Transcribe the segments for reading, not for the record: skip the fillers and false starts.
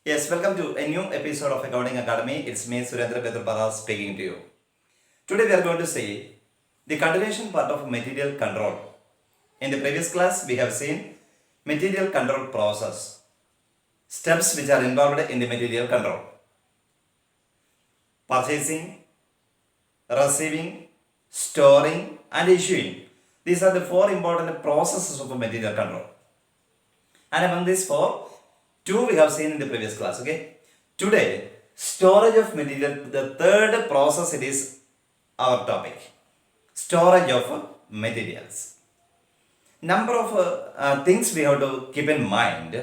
Yes, welcome to a new episode of Accounting Academy. It's me, Surendra Petrupara, speaking to you. Today we are going to see the continuation part of material control. In the previous class, we have seen material control process, steps which are involved in the material control: purchasing, receiving, storing, and issuing. These are the four important processes of material control. And among these four, two we have seen in the previous class. Okay. Today, storage of material, the third process, it is our topic. Storage of materials. Number of things we have to keep in mind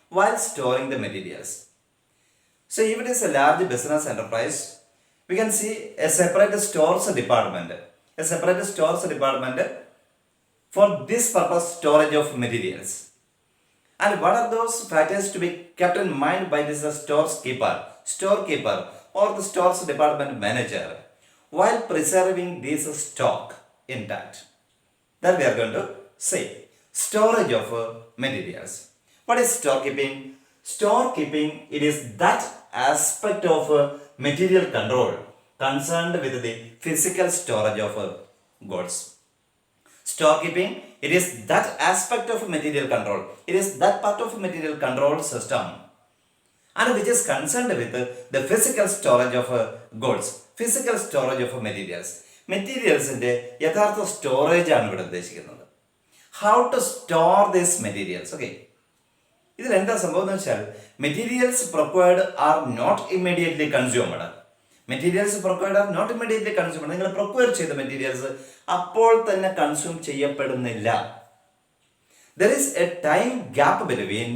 while storing the materials. So if it is a large business enterprise, we can see a separate stores department. A separate stores department for this purpose, storage of materials. And what are those factors to be kept in mind by this storekeeper, or the stores department manager while preserving this stock intact? That we are going to say. Storage of materials. What is storekeeping? Storekeeping, it is that aspect of material control concerned with the physical storage of goods. Storekeeping, it is that aspect of material control. It is that part of material control system and which is concerned with the physical storage of goods, physical storage of materials. മെറ്റീരിയൽസിൻ്റെ യഥാർത്ഥ storage ആണ് ഇവിടെ ഉദ്ദേശിക്കുന്നത്. How to store these materials. Okay, ഇതിൽ എന്താ സംഭവം എന്ന് വെച്ചാൽ materials procured are not immediately consumed. Materials procured are not immediately consumed. നിങ്ങൾ പ്രൊക്വയർ ചെയ്ത മെറ്റീരിയൽസ് അപ്പോൾ തന്നെ കൺസ്യൂം ചെയ്യപ്പെടുന്നില്ല. There is a time gap between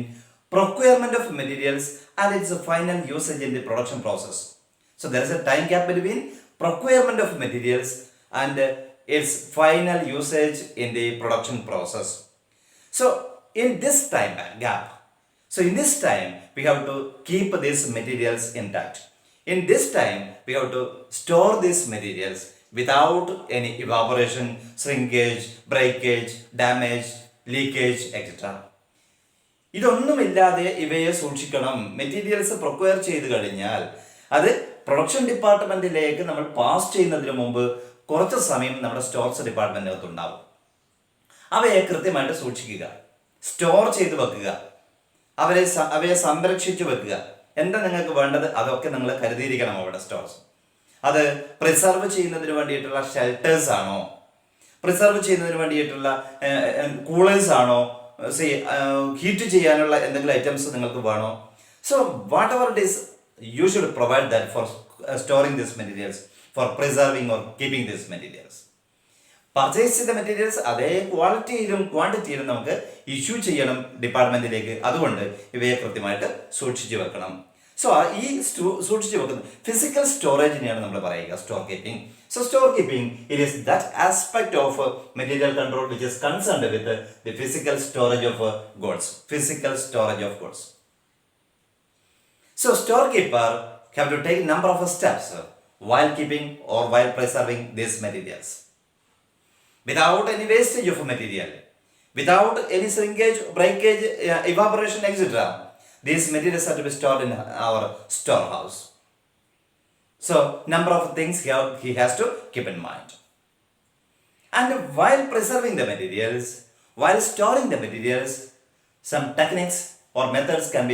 procurement of materials and its final usage in the production process. So there is a time gap between procurement of materials and its final usage in the production process. So in this time gap, in this time we have to keep these materials intact. In this time we have to store these materials without any evaporation, shrinkage, breakage, damage, leakage, etc. ഇതൊന്നുമില്ലാതെ ഇവയെ സൂക്ഷിക്കണം. Materials procure ചെയ്ത് കഴിഞ്ഞാൽ അത് production ഡിപ്പാർട്ട്മെന്റിലേക്ക് നമ്മൾ pass ചെയ്യുന്നതിന് മുമ്പ് കുറച്ച് സമയം നമ്മുടെ സ്റ്റോർസ് ഡിപ്പാർട്ട്മെന്റിനകത്ത് ഉണ്ടാവും. അവയെ കൃത്യമായിട്ട് സൂക്ഷിക്കുക, സ്റ്റോർ ചെയ്ത് വെക്കുക, അവയെ സംരക്ഷിച്ചു വെക്കുക. എന്താ നിങ്ങൾക്ക് വേണ്ടത് അതൊക്കെ നിങ്ങൾ കരുതിയിരിക്കണം അവിടെ സ്റ്റോർസ്. അത് പ്രിസർവ് ചെയ്യുന്നതിന് വേണ്ടിയിട്ടുള്ള ഷെൽട്ടേഴ്സ് ആണോ, പ്രിസർവ് ചെയ്യുന്നതിന് വേണ്ടിയിട്ടുള്ള കൂളേഴ്സ് ആണോ, ഹീറ്റ് ചെയ്യാനുള്ള എന്തെങ്കിലും ഐറ്റംസ് നിങ്ങൾക്ക് വേണോ. So whatever it is, you should provide that for storing this materials, for preserving or keeping this materials. Purchase ചെയ്ത മെറ്റീരിയൽസ് അതേ ക്വാളിറ്റിയിലും ക്വാണ്ടിറ്റിയിലും നമുക്ക് ഇഷ്യൂ ചെയ്യണം ഡിപ്പാർട്ട്മെന്റിലേക്ക്. അതുകൊണ്ട് ഇവയെ കൃത്യമായിട്ട് സൂക്ഷിച്ചു വെക്കണം. സോ ഈ സൂക്ഷിച്ചു വെക്കുന്ന ഫിസിക്കൽ സ്റ്റോറേജിനെയാണ് നമ്മൾ പറയുക store keeping. So storekeeping, it is that aspect of material control which is concerned with the physical storage of goods. Physical storage of goods. So storekeeper have to take number of steps while keeping or while preserving these materials. Without any wastage of material, without any shrinkage, breakage, evaporation, etc. These materials are to be stored in our storehouse. So, number of things he has to keep in mind. And while preserving the materials, while storing the materials, some techniques or methods can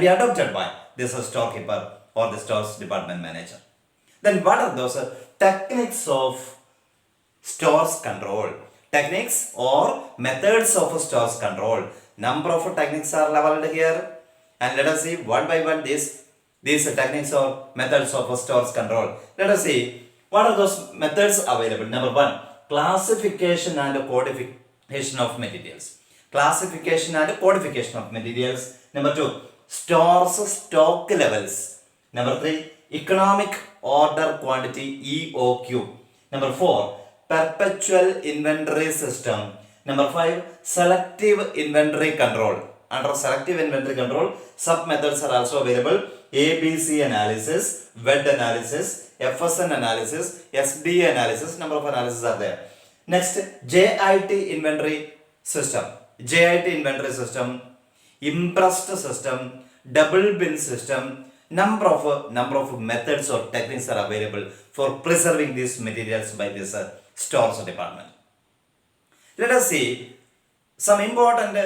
be adopted by this storekeeper or the stores department manager. Then what are those techniques of stores control? Techniques or methods of stores control. Number of techniques are leveled here, and let us see one by one these techniques or methods of stores control. Let us see what are those methods available. Number one, classification and codification of materials. Classification and codification of materials. Number two, stores stock levels. Number three, economic order quantity EOQ. Number four, perpetual inventory system. Number five, selective inventory control. Under selective inventory control, sub methods are also available. ABC analysis, WED analysis, FSN analysis, SDA analysis. Number of analysis are there. Next, JIT inventory system, impressed system, double bin system, number of methods or techniques are available for preserving these materials by this stores department. Let us see some important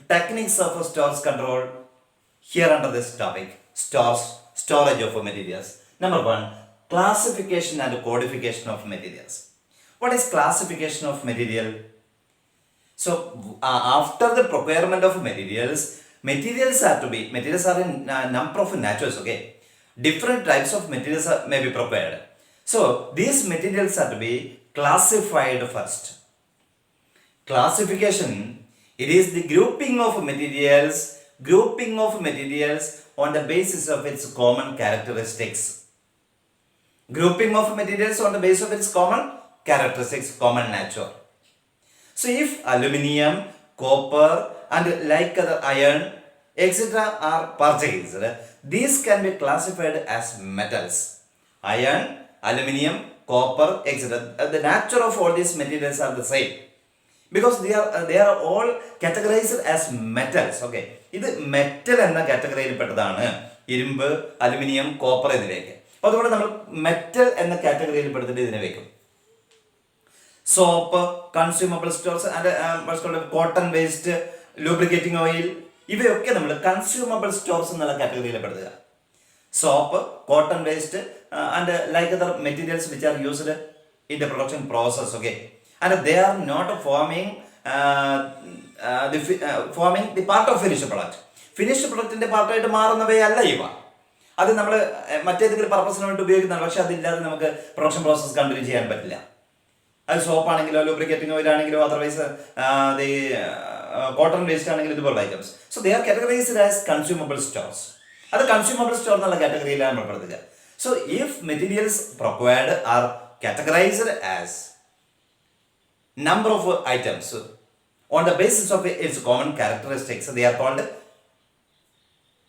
techniques of stores control here under this topic, storage of materials. Number one, classification and codification of materials. What is classification of material? So after the procurement of materials are in number of natures, okay? Different types of materials may be prepared. So these materials are to be classified first. Classification, it is the grouping of materials on the basis of its common characteristics. Grouping of materials on the basis of its common characteristics, common nature. So if aluminium, copper and like other iron, etc. are purchased, these can be classified as metals. Iron, aluminium, copper, etc. The nature of all these materials are the same. Because they are all categorized as metals. Okay. ഇത് metal എന്ന കാറ്റഗറിയിൽ പെട്ടതാണ് ഇരുമ്പ്, aluminium, copper എന്നിവയൊക്കെ. അപ്പോൾ അതുകൊണ്ട് നമ്മൾ metal എന്ന കാറ്റഗറിയിൽ പെടുത്തിട്ട് ഇതിനെ വെക്കും. Soap, consumable stores and cotton waste, lubricating oil, ഇവയൊക്കെ നമ്മൾ കൺസ്യൂമബിൾ സ്റ്റോർസ് എന്നുള്ള കാറ്റഗറിയിൽ പെടുത്തുക. Soap, cotton waste and like other materials which are used in the production process. Okay. And they are not forming the part of finished product. Finished product പാർട്ടായിട്ട് മാറുന്നവയല്ല ഇവ. അത് നമ്മൾ മറ്റേതെങ്കിലും പർപ്പസിന് വേണ്ടി ഉപയോഗിക്കുന്നതാണ്. പക്ഷെ അതില്ലാതെ നമുക്ക് പ്രൊഡക്ഷൻ പ്രോസസ് കണ്ടിന്യൂ ചെയ്യാൻ പറ്റില്ല. അത് സോപ്പ് ആണെങ്കിലോ ലൂബ്രിക്കേറ്റിംഗ് ഓയിൽ ആണെങ്കിലോ അതർവൈസ് കോട്ടൺ വേസ്റ്റ് ആണെങ്കിലും ഇതുപോലുള്ള items. So they are categorized as consumable stores. അത് കൺസ്യൂമബിൾ സ്റ്റോർ എന്നുള്ള കാറ്റഗറിയിലാണ് നമ്മൾ പെടുത്തുക. So if materials procured are categorized as number of items on the basis of its common characteristics, they are called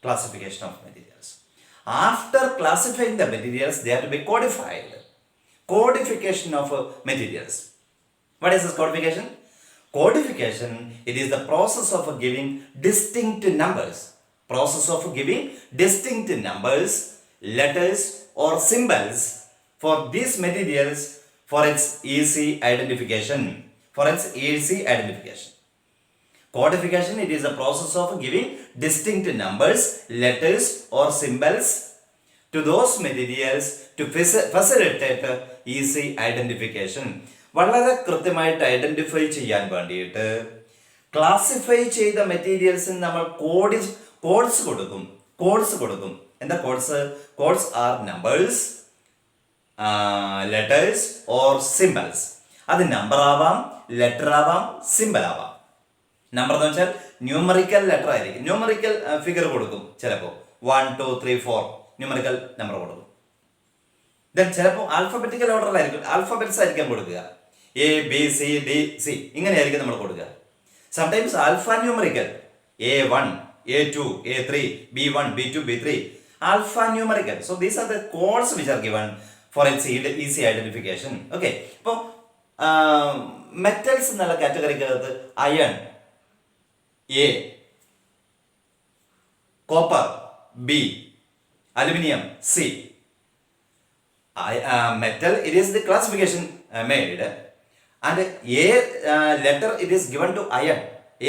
classification of materials. After classifying the materials, they have to be codified. Codification of materials. What is this codification? Codification, it is the process of giving distinct numbers. Process of giving distinct numbers, letters or symbols for these materials for its easy identification. Codification, it is a process of giving distinct numbers, letters or symbols to those materials to facilitate easy identification. വളരെ കൃത്യമായിട്ട് identify ചെയ്യാൻ വേണ്ടിയിട്ട് classify ചെയ്ത മെറ്റീരിയൽസിന് നമ്മൾ codes കൊടുക്കും. എന്താ codes? Codes are numbers, letters or symbols. അത് number ആവാം, ലെറ്റർ ആവാം, സിമ്പിൾ ആവാം. നമ്പർ എന്ന് വെച്ചാൽ ന്യൂമറിക്കൽ ലെറ്റർ ആയിരിക്കും. ന്യൂമറിക്കൽ ഫിഗർ കൊടുക്കും. ചിലപ്പോൾ 1 2 3 4 ന്യൂമറിക്കൽ നമ്പർ കൊടുക്കും. ദെൻ ചിലപ്പോൾ ആൽഫബറ്റിക്കൽ ഓർഡറിലായിരിക്കും, ആൽഫബറ്റ്സ് ആയിരിക്കും കൊടുക്കുക. ABCDC ഇങ്ങനെയായിരിക്കും നമ്മൾ കൊടുക്കുക. Sometimes alphanumerical A1 A2 A3 B1 B2 B3 alphanumerical. So these are the codes which are given for its easy identification. Okay. ഇപ്പോൾ മെറ്റൽസ് എന്നുള്ള കാറ്റഗറിക്കകത്ത് iron A, copper B, aluminium C. Metal, it is the classification made, and A letter it is given to iron.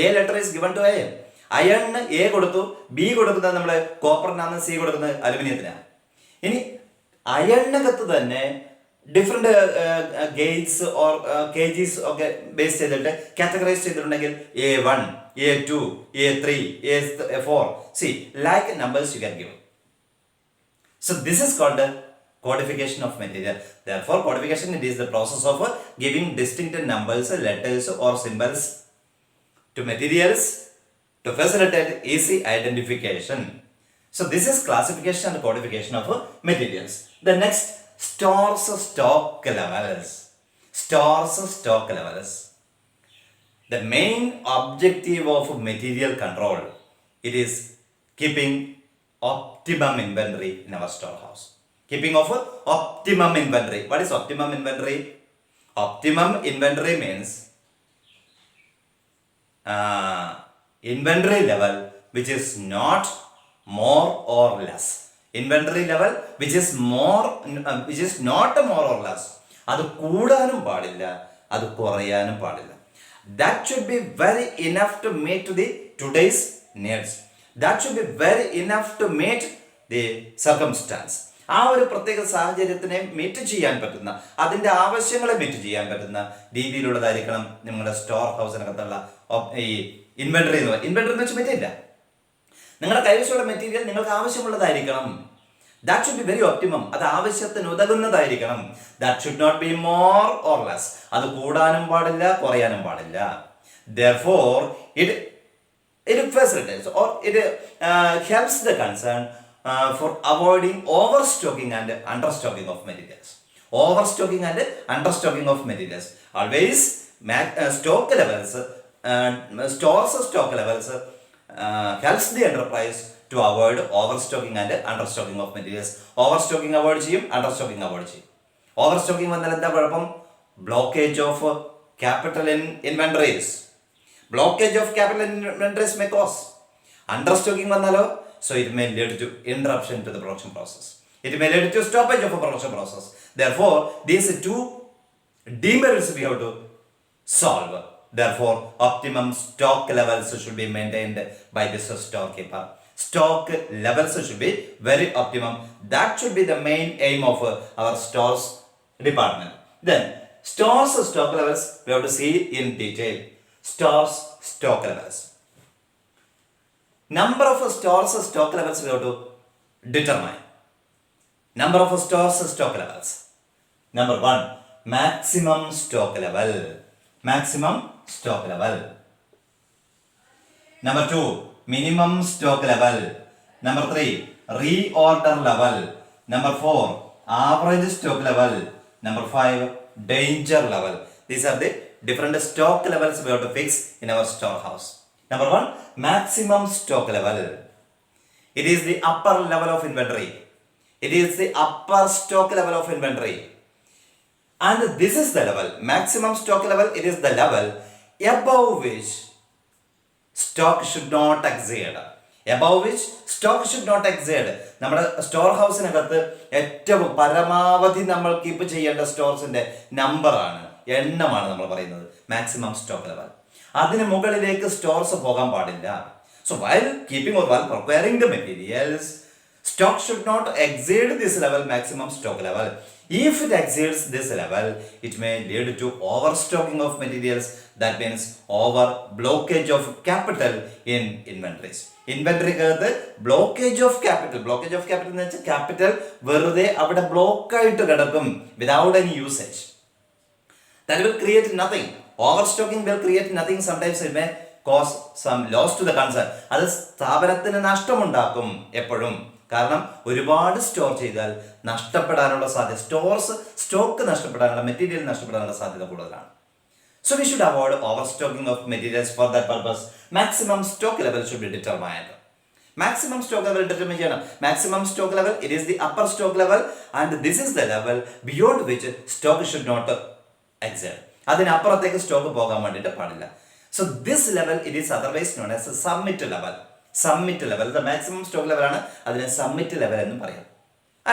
A letter is given to iron. അയണിന് A കൊടുത്തു, B കൊടുക്കുന്നത് നമ്മൾ കോപ്പറിനാണ്, C കൊടുക്കുന്നത് അലുമിനിയത്തിനാണ്. ഇനി അയണിനകത്ത് തന്നെ different Gates or KGs ഒക്കെ base ചെയ്തിട്ട് categorise ചെയ്തിട്ടുണ്ടെങ്കിൽ A1 A2 A3 A4 see like numbers you can give. So this is called codification of material. Therefore codification, it is the process of giving distinct numbers, letters or symbols to materials to facilitate easy identification. So this is classification and codification of materials. The next, stores stock levels. The main objective of material control, it is keeping optimum inventory in our storehouse. Keeping of optimum inventory. What is optimum inventory? Optimum inventory means inventory level which is not more or less. Inventory level which is not more or less. അത് കൂടാനും പാടില്ല, അത് കുറയാനും പാടില്ല. That should be very enough to meet the today's needs. That should be very enough to meet the circumstance. ആ ഒരു പ്രത്യേക സാഹചര്യത്തിനെ meet ചെയ്യാൻ പറ്റുന്ന, അതിൻ്റെ ആവശ്യങ്ങളെ മീറ്റ് ചെയ്യാൻ പറ്റുന്ന രീതിയിലുള്ളതായിരിക്കണം നിങ്ങളുടെ സ്റ്റോർ ഹൗസിനകത്തുള്ള ഈ ഇൻവെന്ററി എന്ന് വെച്ച് മെറ്റീരിയൽ. നിങ്ങളുടെ കൈവശമുള്ള മെറ്റീരിയൽ നിങ്ങൾക്ക് ആവശ്യമുള്ളതായിരിക്കണം. That should be very optimum. അത് ആവശ്യത്തിന് ഉതകുന്നതായിരിക്കണം. That should not be more or less. അത് കൂടാനും പാടില്ല, കുറയാനും പാടില്ല. Therefore, it facilitates or it helps the concern for avoiding overstocking and understocking of materials. Overstocking and understocking of materials. Always stock levels, stores stock levels helps the enterprise to avoid overstocking and understocking of materials. Overstocking avoid ചെയ്യും, understocking avoid ചെയ്യും. Overstocking വന്നാൽ എന്താ കുഴപ്പം? Blockage of capital in inventories. Blockage of capital in inventories may cause. Understocking വന്നാലോ? So it may lead to interruption to the production process. It may lead to stoppage of a production process. Therefore, these two demerits we have to solve. Therefore, optimum stock levels should be maintained by this storekeeper. Stock levels should be very optimum. That should be the main aim of our stores department. Then, stores stock levels we have to see in detail. Stores stock levels. Number of stores stock levels we have to determine. Number of stores stock levels. Number 1, maximum stock level. Maximum stock level. Number 2, minimum stock level. Number 3, reorder level. Number 4, average stock level. Number 5, danger level. These are the different stock levels we have to fix in our storehouse. Number 1, maximum stock level. It is the upper level of inventory. It is the upper stock level of inventory. And this is the level, maximum stock level, it is the level above which stock should not exceed. Above which stock should not exceed. നമ്മുടെ store ഹൗസിനകത്ത് ഏറ്റവും പരമാവധി നമ്മൾ keep ചെയ്യേണ്ട സ്റ്റോർസിന്റെ നമ്പറാണ്, എണ്ണമാണ് നമ്മൾ പറയുന്നത് maximum stock level. അതിന് മുകളിലേക്ക് സ്റ്റോർസ് പോകാൻ പാടില്ല. So while keeping or while procuring the materials, stock should not exceed this level, maximum stock level. If it exceeds this level, it may lead to overstocking of materials. That means over blockage of capital in inventories. Inventory കകത്ത് blockage of capital. Blockage of capital എന്ന് വെച്ചാൽ capital വെറുതെ അവിടെ block ആയിട്ട് കിടക്കും without any usage. That will create nothing. Overstocking will create nothing. Sometimes it may cause some loss to the concern. അത് സ്ഥാപനത്തിന് നഷ്ടമുണ്ടാക്കും എപ്പോഴും. കാരണം ഒരുപാട് സ്റ്റോർ ചെയ്താൽ നഷ്ടപ്പെടാനുള്ള സാധ്യത, സ്റ്റോക്ക് നഷ്ടപ്പെടാനുള്ള, മെറ്റീരിയൽ നഷ്ടപ്പെടാനുള്ള സാധ്യത കൂടുതലാണ്. So we should avoid overstocking of materials. For that purpose, maximum stock level should be determined. Maximum stock level determine ചെയ്യണം. Maximum stock level, it is the upper stock level and this is the level beyond which stock should not exceed. അതിനപ്പുറത്തേക്ക് stock പോകാൻ വേണ്ടിയിട്ട് പാടില്ല. So this level, it is otherwise known as a summit level. Summit level, the maximum stock level ആണ്, അതിനെ summit level എന്ന് പറയാം.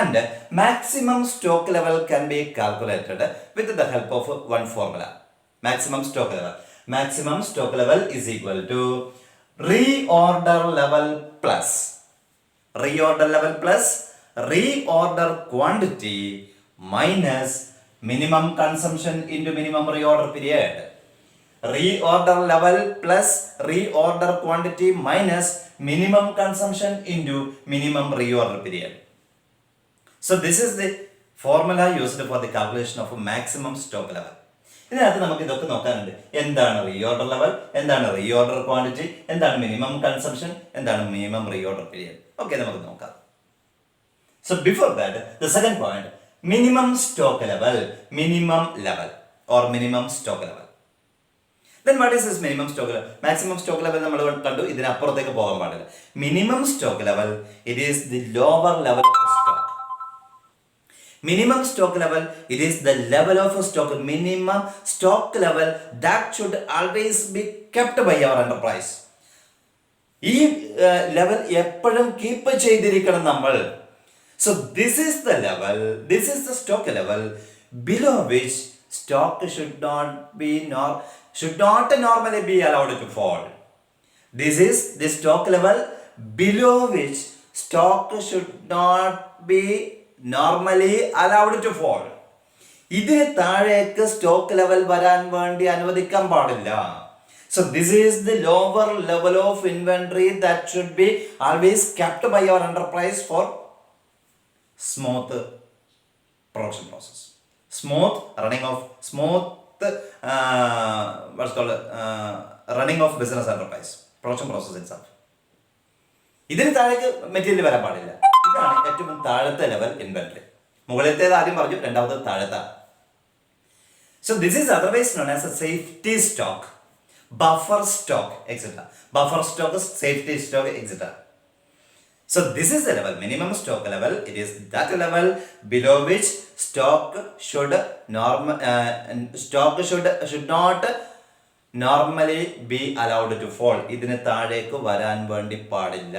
And maximum stock level can be calculated with the help of one formula. Maximum stock level. Maximum stock level is equal to reorder level plus reorder quantity minus minimum consumption into minimum reorder period. Reorder level plus reorder quantity minus minimum consumption into minimum reorder period. So this is the formula used for the calculation of a maximum stock level. ഇതിനകത്ത് നമുക്ക് ഇതൊക്കെ നോക്കാനുണ്ട്. എന്താണ് reorder level, എന്താണ് reorder quantity, എന്താണ് minimum consumption, എന്താണ് minimum reorder period, ഒക്കെ നമുക്ക് നോക്കാം. So before that, the second point, minimum stock level or minimum stock level. Then what is this minimum stock level? Maximum stock level നമ്മൾ കണ്ടു, ഇതിനപ്പുറത്തേക്ക് പോകാൻ പാടില്ല. Minimum stock level, it is the lower level of stock. Minimum stock level, it is the level of stock, minimum stock level that should always be kept by our enterprise. ഈ level എപ്പോഴും keep ചെയ്തിരിക്കണം നമ്മൾ. So this is the level, this is the stock level below which stock should not normally be allowed to fall. This is the stock level below which stock should not be normally allowed to fall. ഇതിന് താഴേക്ക് stock level വരാൻ വേണ്ടി അനുവദിക്കാൻ പാടില്ല. So this is the lower level of inventory that should be always kept by your enterprise for smooth production process, smooth running of running of business enterprise, production process itself. ഇതിന് താഴേക്ക് material വരാൻ പാടില്ല. ഇതാണ് ഏറ്റവും താഴത്തെ level inventory. മുകളിലത്തേത് ആദ്യം പറഞ്ഞു, രണ്ടാമത് താഴത്തെ. So this is otherwise known as a safety stock, buffer stock, etc. Buffer stock is safety stock, etc. So this is the level, minimum stock level. It is that level below which stock should not normally be allowed to fall. ഇതിന് താഴേക്ക് വരാൻ വേണ്ടി പാടില്ല,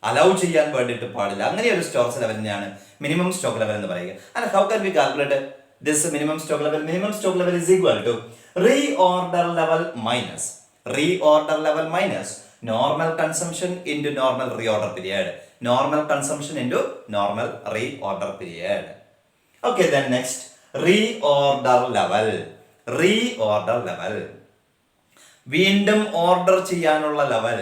allow ചെയ്യാൻ വേണ്ടിയിട്ട് പാടില്ല. അങ്ങനെ ഒരു സ്റ്റോക്ക് ലെവലിനെയാണ് മിനിമം സ്റ്റോക്ക് ലെവൽ എന്ന് പറയുക. And how can we calculate this minimum stock level? Minimum stock level is equal to reorder level minus normal consumption into normal reorder period. Normal consumption into normal reorder period. Okay, then next, reorder level. വീണ്ടും order ചെയ്യാനുള്ള level.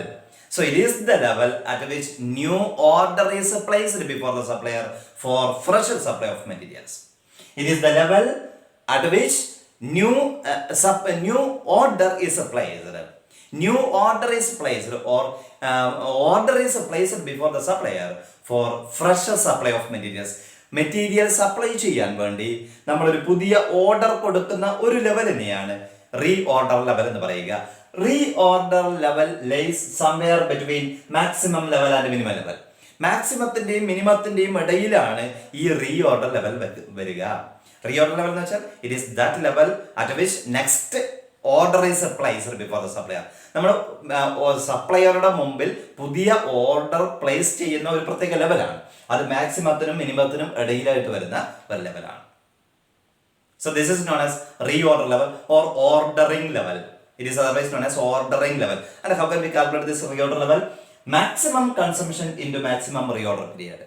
So it is the level at which new order is placed before the supplier for fresh supply of materials. It is the level at which new order is placed. New order is placed or order is placed before the supplier for fresh supply of materials. Material supply ചെയ്യാൻ വേണ്ടി നമ്മളൊരു പുതിയ order കൊടുക്കുന്ന ഒരു ലെവലിനെയാണ് reorder level എന്ന് പറയുക. Reorder level lies somewhere between maximum level and minimum level. മാക്സിമത്തിന്റെയും മിനിമത്തിന്റെയും ഇടയിലാണ് ഈ റീഓർഡർ ലെവൽ വരിക. റീഓർഡർ ലെവൽ എന്ന് വെച്ചാൽ it is that level at which next order is placed before the supplier. നമ്മൾ സപ്ലയറുടെ മുമ്പിൽ പുതിയ ഓർഡർ പ്ലേസ് ചെയ്യുന്ന ഒരു പ്രത്യേക ലെവലാണ്. അത് മാക്സിമത്തിനും മിനിമത്തിനും ഇടയിലായിട്ട് വരുന്ന ഒരു ലെവലാണ്. So this is known as reorder level or ordering level. It is otherwise known as ordering level. And how can we calculate this reorder level? Maximum consumption into maximum reorder period.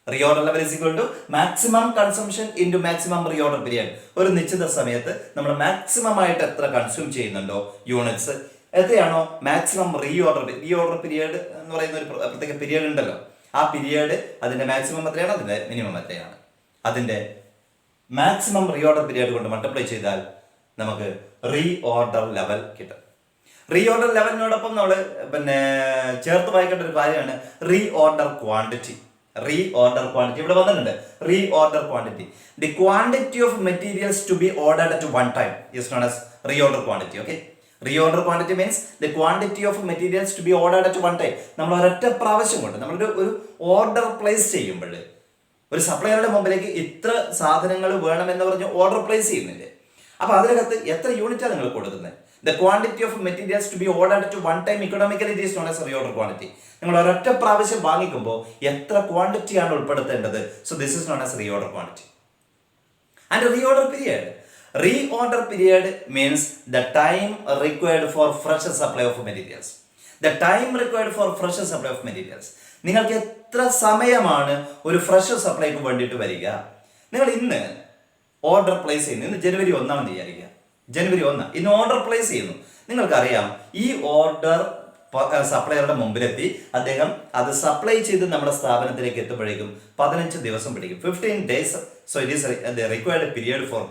Reorder level is equal to maximum consumption into maximum reorder period. ഒരു നിശ്ചിത സമയത്ത് നമ്മൾ maximum ആയിട്ട് എത്ര consume ചെയ്യുന്നുണ്ടോ units, എത്രയാണോ maximum reorder period എന്ന് പറയുന്ന ഒരു പ്രത്യേക പീരിയഡ് ഉണ്ടല്ലോ, ആ പീരിയഡ് അതിന്റെ മാക്സിമം എത്രയാണ്, അതിന്റെ മിനിമം എത്രയാണ്, അതിന്റെ മാക്സിമം റീഓർഡർ പീരിയഡ് കൊണ്ട് മൾട്ടിപ്ലൈ ചെയ്താൽ നമുക്ക് റീഓർഡർ ലെവൽ കിട്ടും. റീഓർഡർ ലെവലിനോടൊപ്പം നമ്മൾ ചേർത്ത് വായിക്കേണ്ട ഒരു കാര്യമാണ് റീഓർഡർ ക്വാണ്ടിറ്റി. ഇവിടെ വന്നിട്ടുണ്ട് reorder quantity. The quantity of materials to be ordered at one time is known as reorder quantity. Okay, reorder quantity means the quantity of materials to be ordered at one time. നമ്മൾ ഒരൊറ്റ പ്രാവശ്യം കൊണ്ട് നമ്മളൊരു order place ചെയ്യുമ്പോൾ ഒരു സപ്ലയറുടെ മുമ്പിലേക്ക് ഇത്ര സാധനങ്ങൾ വേണമെന്ന് പറഞ്ഞ് ഓർഡർ പ്ലേസ് ചെയ്യുന്നില്ലേ, അപ്പൊ അതിനകത്ത് എത്ര യൂണിറ്റാണ് നിങ്ങൾ കൊടുക്കുന്നത്? The quantity of materials to be ordered to one time economically it is known as reorder quantity. നിങ്ങൾ ഒരൊറ്റ പ്രാവശ്യം വാങ്ങിക്കുമ്പോൾ എത്ര ക്വാണ്ടിറ്റിയാണ് ഉൾപ്പെടുത്തേണ്ടത്? So this is known as reorder quantity. And reorder period. Reorder period means the time required for fresh supply of materials. The time required for fresh supply of materials. നിങ്ങൾക്ക് എത്ര സമയമാണ് ഒരു ഫ്രഷ് സപ്ലൈക്ക് വേണ്ടിയിട്ട് വരിക? നിങ്ങൾ ഇന്ന് ഓർഡർ പ്ലേസ് ചെയ്യുന്നു, ഇന്ന് ജനുവരി 1 വിചാരിക്കുക, ജനുവരി 1 ഇന്ന് ഓർഡർ പ്ലേസ് ചെയ്യുന്നു. നിങ്ങൾക്കറിയാം ഈ ഓർഡർ സപ്ലയറുടെ മുമ്പിലെത്തി അദ്ദേഹം അത് സപ്ലൈ ചെയ്ത് നമ്മുടെ സ്ഥാപനത്തിലേക്ക് എത്തുമ്പോഴേക്കും 15 ദിവസം പിടിക്കും, 15 days. So it is the required period four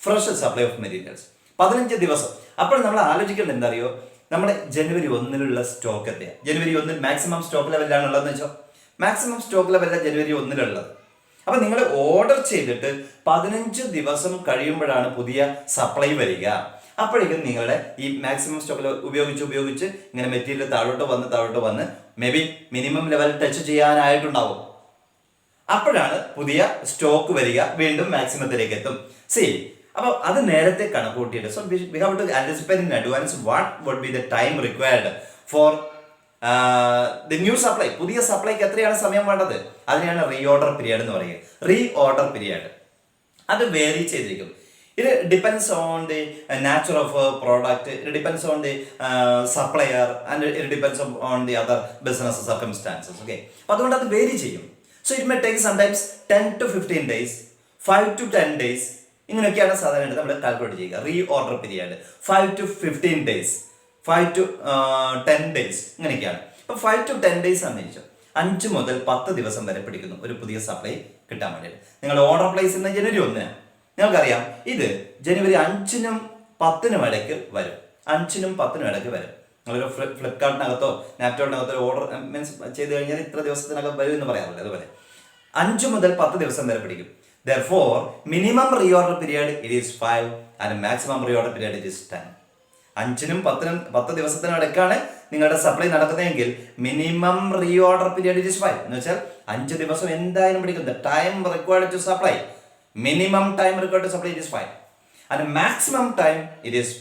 fresh supply of materials, 15 ദിവസം. അപ്പോൾ നമ്മൾ ആലോചിക്കേണ്ടത് എന്താ അറിയോ, നമ്മുടെ ജനുവരി 1 സ്റ്റോക്ക് എത്രയാണ്? ജനുവരി 1 മാക്സിമം സ്റ്റോക്ക് ലെവലിലാണ് ഉള്ളതെന്ന് വെച്ചോ, മാക്സിമം സ്റ്റോക്ക് ലെവലല്ല ജനുവരി 1 അപ്പൊ നിങ്ങൾ ഓർഡർ ചെയ്തിട്ട് 15 ദിവസം കഴിയുമ്പോഴാണ് പുതിയ സപ്ലൈ വരിക. അപ്പോഴേക്കും നിങ്ങളുടെ ഈ മാക്സിമം സ്റ്റോക്ക് ലെവൽ ഉപയോഗിച്ച് ഇങ്ങനെ മെറ്റീരിയൽ താഴോട്ട് വന്ന് may be minimum level touch ചെയ്യാനായിട്ടുണ്ടാവും. അപ്പോഴാണ് പുതിയ സ്റ്റോക്ക് വരിക, വീണ്ടും മാക്സിമത്തിലേക്ക് എത്തും. സി, അപ്പോൾ അത് നേരത്തെ കണക്കൂട്ടിയിട്ട്, so we have to anticipate in advance what would be the time required for the new supply, പുതിയ സപ്ലൈക്ക് എത്രയാണ് സമയം വേണ്ടത്, അതിനെയാണ് റീഓർഡർ പീരിയഡ് എന്ന് പറയുക. റീഓർഡർ പീരിയഡ് അത് വേരി ചെയ്തിരിക്കും. ഇത് depends on the nature of product, it depends on the supplier and it depends on the other business circumstances. Okay, അപ്പോൾ അതുകൊണ്ട് അത് വേരി ചെയ്യും. So it may take sometimes 10 to 15 days, 5 to 10 days, ഇങ്ങനെയൊക്കെയാണ് സാധാരണ നമ്മൾ calculate ചെയ്യുക. Reorder period 5 to 15 days, 5 to 10 days ഇങ്ങനെയൊക്കെയാണ്. അപ്പോൾ 5 to 10 days ആണെന്ന് വെച്ചാൽ 5 മുതൽ 10 ദിവസം വരെ പിടിക്കുന്നു ഒരു പുതിയ സപ്ലൈ കിട്ടാൻ വേണ്ടിയിട്ട്. നിങ്ങൾ ഓർഡർ പ്ലേസ് ചെയ്യുന്ന ജനുവരി 1, നിങ്ങൾക്കറിയാം ഇത് ജനുവരി 5-നും 10-നും ഇടയ്ക്ക് വരും. 5-നും 10-നും ഇടയ്ക്ക് വരും. നിങ്ങളൊരു ഫ്ലിപ്കാർട്ടിനകത്തോ നാപ്റ്റോളിനകത്തോ ഓർഡർ മീൻസ് ചെയ്ത് കഴിഞ്ഞാൽ ഇത്ര ദിവസത്തിനകം വരും എന്ന് പറയാറില്ല, അതുപോലെ 5 മുതൽ 10 ദിവസം വരെ പിടിക്കും. Therefore, minimum reorder period it is 5 and maximum reorder period it is 10. 5-നും 10-നും 10 ദിവസത്തിനും ഇടയ്ക്കാണ് നിങ്ങളുടെ സപ്ലൈ നടക്കുന്നതെങ്കിൽ minimum reorder period it is 5 എന്ന് വെച്ചാൽ 5 ദിവസം എന്തായാലും പിടിക്കുന്നത്. Time required to supply, minimum time required to supply it is 5 and maximum time it is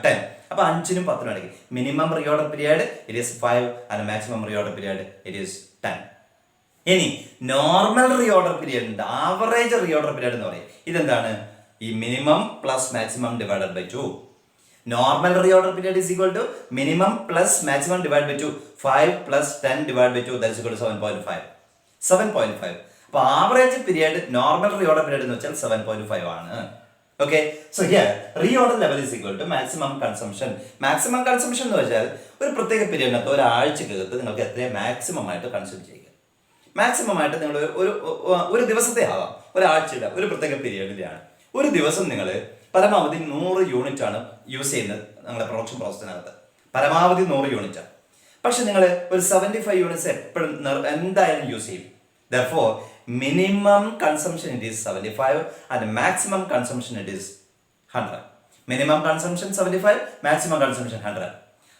10. അപ്പോൾ 5-നും 10-നും ഇടയ്ക്ക് minimum reorder period it is 5 and maximum reorder period it is 10. ഇനി നോർമൽ റീഓർഡർ പീരിയഡ് ഉണ്ട്, ആവറേജ് റീഓർഡർ പീരിയഡ് എന്ന് പറയും. ഇതെന്താണ്? ഈ minimum plus maximum divided by 2. Normal reorder period is equal to minimum plus maximum divide by 2. 5 plus 10 divided by 2 that is equal to 7.5. 7.5. അപ്പോൾ average period normal reorder period എന്ന് വെച്ചാൽ 7.5 ആണ്. Okay, so here reorder level is equal to maximum consumption. Maximum consumption എന്ന് വെച്ചാൽ ഒരു പ്രത്യേക പീരിയഡിനകത്ത് ഒരാഴ്ചക്കകത്ത് നിങ്ങൾക്ക് എത്രയും മാക്സിമം ആയിട്ട് കൺസ്യൂം ചെയ്യുക. മാക്സിമം ആയിട്ട് നിങ്ങൾ ഒരു ദിവസത്തെ ആവാം, ഒരാഴ്ചയില്ല, ഒരു പ്രത്യേക പീരിയഡിലാണ്. ഒരു ദിവസം നിങ്ങൾ പരമാവധി 100 യൂണിറ്റ് ആണ് യൂസ് ചെയ്യുന്നത് നിങ്ങളുടെ പ്രൊഡക്ഷൻ പ്രോസസ്സിനകത്ത്. പരമാവധി 100 യൂണിറ്റ് ആണ്. പക്ഷെ നിങ്ങൾ ഒരു 75 യൂണിറ്റ്സ് എപ്പോഴും എന്തായാലും യൂസ് ചെയ്യും. Therefore, minimum consumption it is 75 and maximum consumption it is 100. Minimum consumption 75, maximum consumption 100.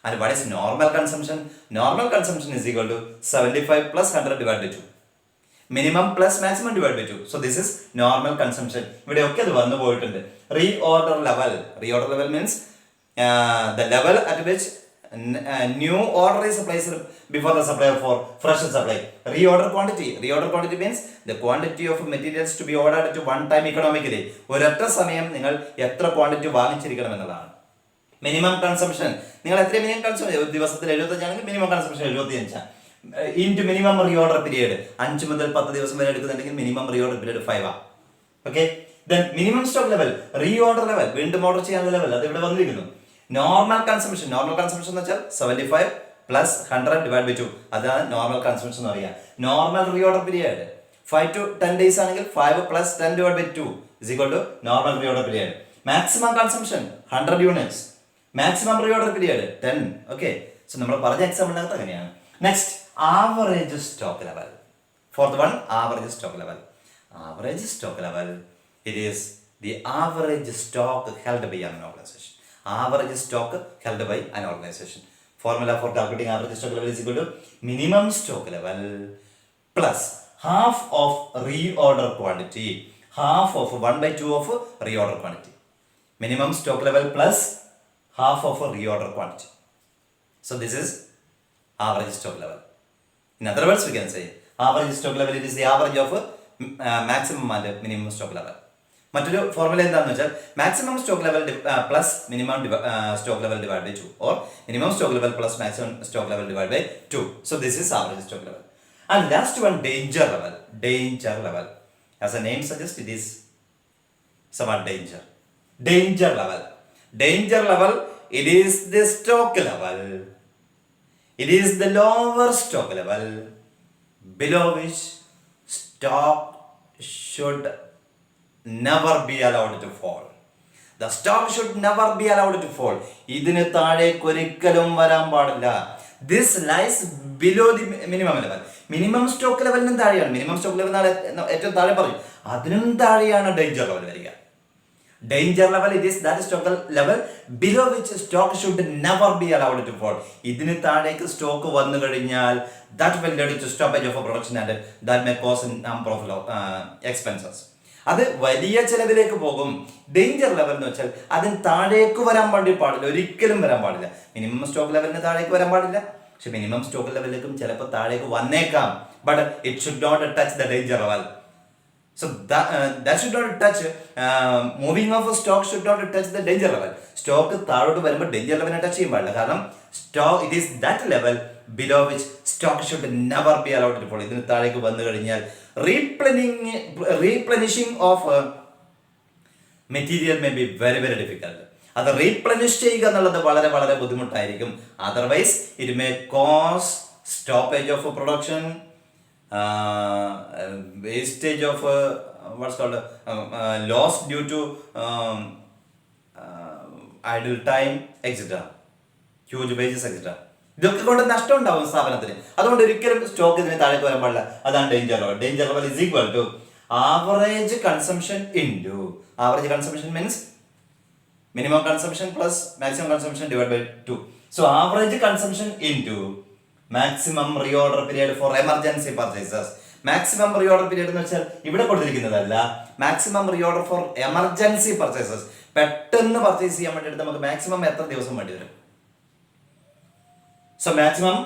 And what is normal consumption? Normal consumption is equal to 75 plus 100 divided by 2. Minimum plus maximum divided by 2. So this is normal consumption. ഇവിടെ ഒക്കെ അത് വന്നു പോയിട്ടുണ്ട്. Reorder level. Reorder level means the level at which new order is placed before the supplier for fresh supply. Reorder quantity. Reorder quantity means the quantity of materials to be ordered at one time economically. ഒരൊറ്റ സമയം നിങ്ങൾ എത്ര quantity വാങ്ങിച്ചിരിക്കണം എന്നതാണ്. Minimum consumption നിങ്ങൾ എത്ര minimum consumption, ഒരു ദിവസത്തിൽ 75 ആണെങ്കിൽ minimum consumption 75 into minimum reorder period 5 മുതൽ 10 ദിവസം വരെ എടുക്കുന്നുണ്ടെങ്കിൽ മിനിമം റീഓർഡർ പീരിയഡ് 5 ആണ്. Okay, then minimum stock level, reorder level, വീണ്ടും ഓർഡർ ചെയ്യാനുള്ള ലെവൽ അത് ഇവിടെ വന്നിരിക്കുന്നു. നോർമൽ കൺസംഷൻ, നോർമൽ കൺസംഷൻ എന്ന് വെച്ചാൽ 75 പ്ലസ് 100 ഡിവൈഡ് ബൈ 2, അതാണ് നോർമൽ കൺസംഷൻ എന്ന് പറയുക. Normal reorder period 5 to 10 days ആണെങ്കിൽ 5 plus 10 divided by 2 is equal to normal reorder period. Maximum consumption 100 units. Maximum reorder period 10. Okay, so നമ്മൾ പറഞ്ഞ എക്സാമ്പിളിനകത്ത് അങ്ങനെയാണ്. Next average stock level. Fourth one average stock level. Average stock level it is the average stock held by an organization. Average stock held by an organization. Formula for calculating average stock level is equal to minimum stock level plus half of reorder quantity, half of 1/2 of reorder quantity. Minimum stock level plus half of reorder quantity. So this is average stock level. In other words, we can say average stock level it is the average of maximum and minimum stock level. മറ്റൊരു formula എന്താണെന്ന് വെച്ചാൽ maximum stock level plus minimum stock level divide by 2 or minimum stock level plus maximum stock level divide by 2. So this is average stock level. And last one danger level. Danger level as a name suggest it is somewhat danger. Danger level. Danger level it is the stock level. It is the lower stock level below which stock should never be allowed to fall. The stock should never be allowed to fall. ഇതിന് താഴേക്ക് ഒരിക്കലും വരാൻ പാടില്ല. This lies below the minimum level. Minimum stock ലെവലിനും താഴെയാണ്. Minimum stock level ഏറ്റവും താഴെ പറയും, അതിനും താഴെയാണ് ഡേഞ്ചർ ലെവൽ വരിക. Danger level it is that stock level below which stock should never be allowed to fall. ഇതിന് താഴേക്ക് സ്റ്റോക്ക് വന്നു കഴിഞ്ഞാൽ that will lead to stoppage of production and that may cause a number of expenses. അത് വലിയ ചെലവിലേക്ക് പോകും. Danger level എന്ന് വെച്ചാൽ അതിന് താഴേക്ക് വരാൻ പാടില്ല, ഒരിക്കലും വരാൻ പാടില്ല. മിനിമം സ്റ്റോക്ക് ലെവലിന് താഴേക്ക് വരാൻ പാടില്ല, പക്ഷെ മിനിമം സ്റ്റോക്ക് ലെവലിലേക്കും ചിലപ്പോൾ താഴേക്ക് വന്നേക്കാം. But it should not touch the danger level. So that should not touch, moving of a stock should not touch the danger level. Stock താഴോട്ട് വരുമ്പോൾ ഡേഞ്ചർ ലെവലിനെ ടച്ച് ചെയ്യാൻ പാടില്ല. കാരണം stock it is that level below which stock should never be allowed to fall. ഇതിന് താഴേക്ക് വന്നു കഴിഞ്ഞാൽ replenishing of material may be very very difficult. അത് റീപ്ലനിഷ് ചെയ്യുക എന്നുള്ളത് വളരെ വളരെ ബുദ്ധിമുട്ടായിരിക്കും. Otherwise it may cause stoppage of production, wastage of what's called loss due to idle time, etc. Huge wages, etc. ഇതൊക്കെ കൊണ്ട് നഷ്ടം ഉണ്ടാവും സ്ഥാപനത്തിന്. അതുകൊണ്ട് ഒരിക്കലും സ്റ്റോക്ക് ഇതിന് താഴേക്ക് വരാൻ പാടില്ല. അതാണ് danger level. Danger level is equal to average consumption into average consumption means minimum consumption plus maximum consumption divided by 2. So average consumption into maximum reorder period for emergency purchases. Maximum reorder period എന്ന് വെച്ചാൽ ഇവിടെ കൊടുത്തിരിക്കുന്നതല്ല. Maximum reorder for emergency purchases. പെട്ടെന്ന് purchase ചെയ്യാൻ വേണ്ടിയിട്ട് നമുക്ക് maximum എത്ര ദിവസം വേണ്ടി വരും? So maximum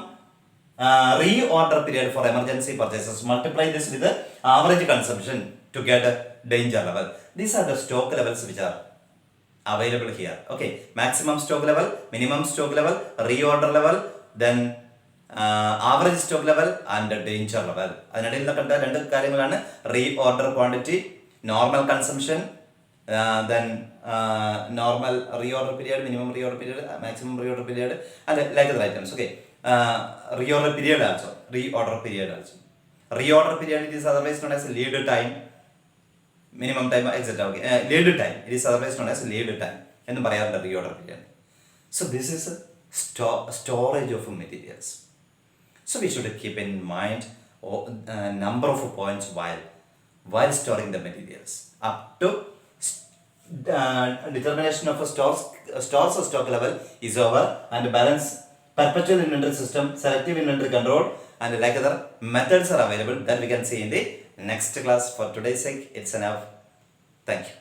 reorder period for emergency purchases, multiply this with the average consumption to get a danger level. These are the stock levels which are available here. Okay, maximum stock level, minimum stock level, reorder level, then average stock level and danger level. അതിനിടയിൽ കണ്ട രണ്ട് കാര്യങ്ങളാണ് reorder quantity, normal consumption, then normal reorder period, minimum reorder period, maximum reorder period, and like other items. Okay, reorder period also, reorder period also. Reorder period, it is otherwise known as lead time, minimum time, etc. Okay, lead time, it is otherwise known as lead time എന്ന് പറയാറുണ്ട് reorder period. So this is a storage of materials. So we should keep in mind number of points while storing the materials. Up to determination of a stores stock level is over, and balance perpetual inventory system, selective inventory control, and like other methods are available that we can see in the next class. For today's sake, it's enough. Thank you.